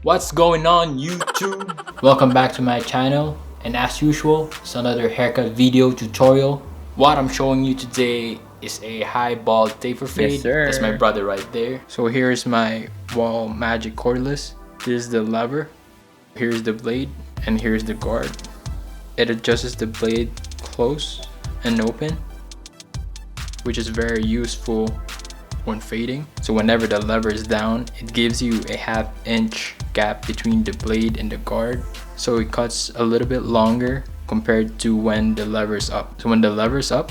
What's going on, YouTube? Welcome back to my channel, and as usual, it's another haircut video tutorial. What I'm showing you today is a high bald taper fade. Yes, sir. That's my brother right there. So here's my Wahl Magic Cordless. This is the lever, here's the blade, and here's the guard. It adjusts the blade close and open, which is very useful when fading. So whenever the lever is down, it gives you a 1/2 inch gap between the blade and the guard, so it cuts a little bit longer compared to when the lever is up. So when the lever is up,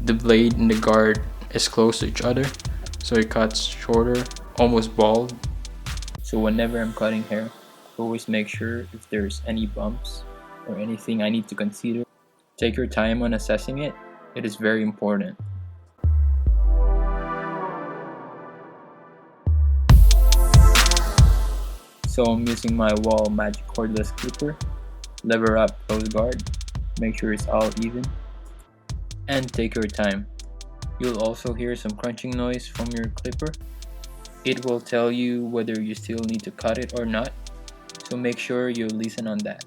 the blade and the guard is close to each other, so it cuts shorter, almost bald. So whenever I'm cutting hair, I always make sure if there's any bumps or anything I need to consider. Take your time on assessing it. It is very important. So I'm using my Wahl Magic Cordless clipper. Lever up, close guard. Make sure it's all even. And take your time. You'll also hear some crunching noise from your clipper. It will tell you whether you still need to cut it or not. So make sure you listen on that.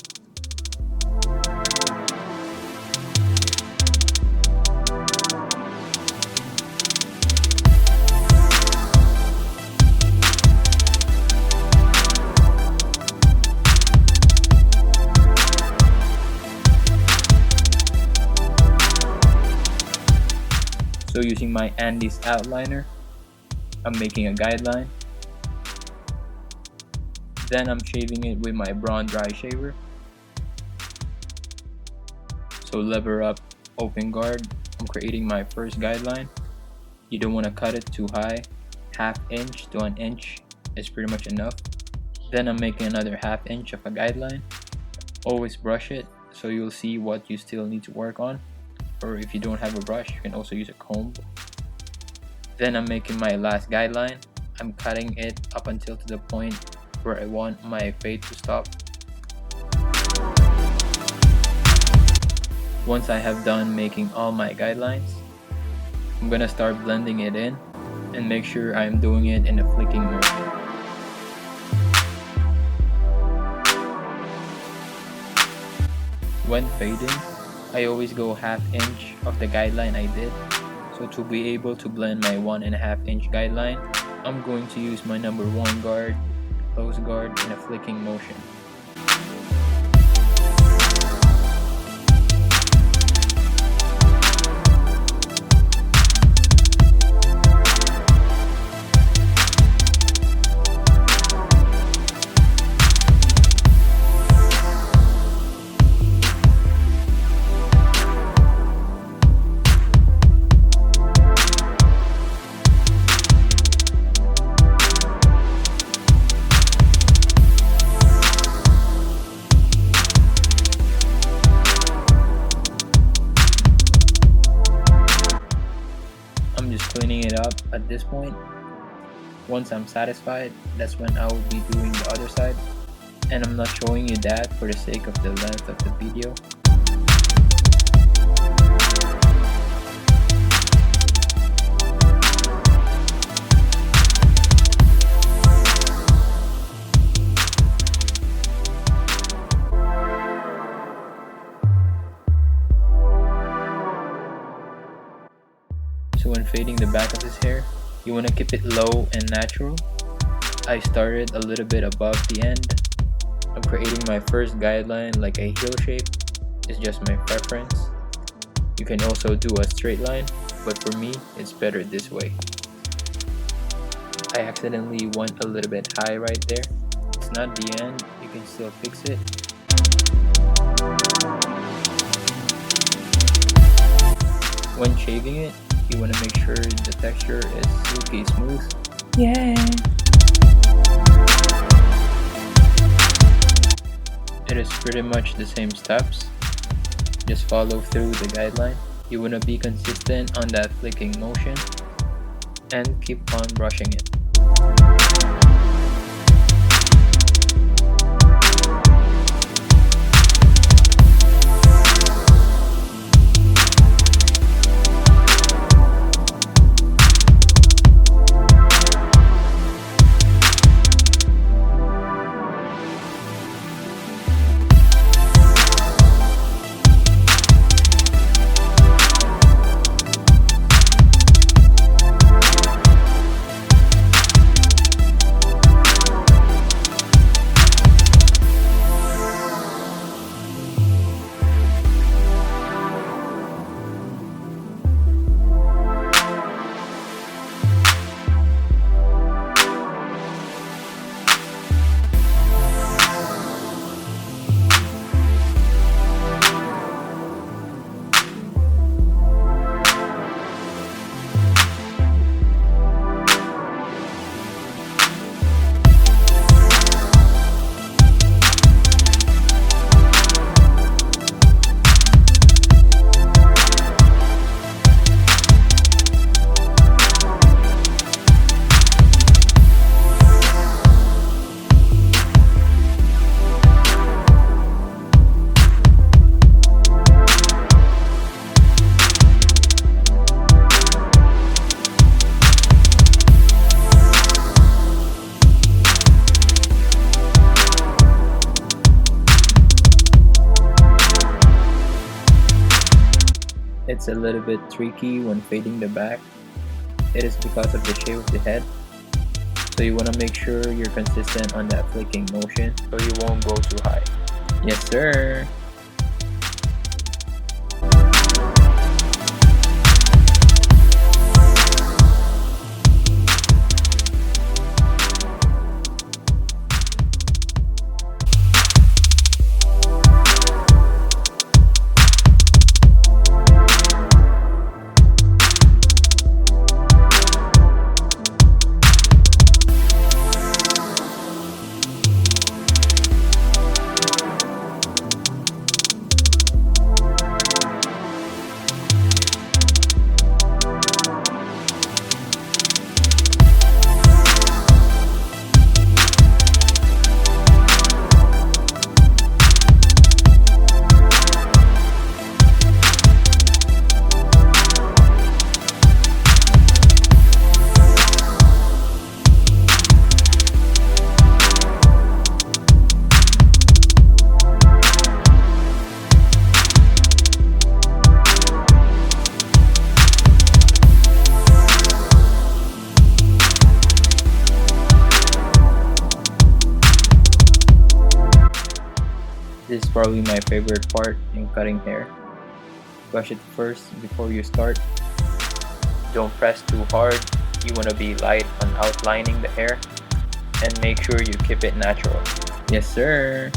So using my Andes outliner, I'm making a guideline. Then I'm shaving it with my Braun dry shaver. So lever up, open guard. I'm creating my first guideline. You don't want to cut it too high. 1/2 inch to 1 inch is pretty much enough. Then I'm making another 1/2 inch of a guideline. Always brush it so you'll see what you still need to work on. Or if you don't have a brush, you can also use a comb. Then I'm making my last guideline. I'm cutting it up until to the point where I want my fade to stop. Once I have done making all my guidelines, I'm gonna start blending it in and make sure I'm doing it in a flicking motion. When fading, I always go 1/2 inch of the guideline I did. So to be able to blend my 1.5 inch guideline, I'm going to use my number 1 guard, close guard in a flicking motion. Cleaning it up at this point. Once I'm satisfied, that's when I will be doing the other side, and I'm not showing you that for the sake of the length of the video. So when fading the back of his hair, you want to keep it low and natural. I started a little bit above the end. I'm creating my first guideline like a heel shape. It's just my preference. You can also do a straight line, but for me, it's better this way. I accidentally went a little bit high right there. It's not the end, you can still fix it. When shaving it, you want to make sure the texture is silky smooth. Yeah. It is pretty much the same steps. Just follow through the guideline. You want to be consistent on that flicking motion and keep on brushing it. It's a little bit tricky when fading the back. It is because of the shape of the head. So you want to make sure you're consistent on that flicking motion so you won't go too high. Yes sir! This is probably my favorite part in cutting hair. Brush it first before you start. Don't press too hard. You want to be light on outlining the hair. And make sure you keep it natural. Yes sir!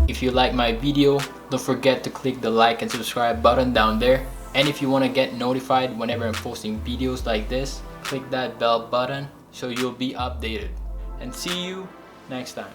If you like my video, don't forget to click the like and subscribe button down there. And if you want to get notified whenever I'm posting videos like this, click that bell button so you'll be updated. And see you next time.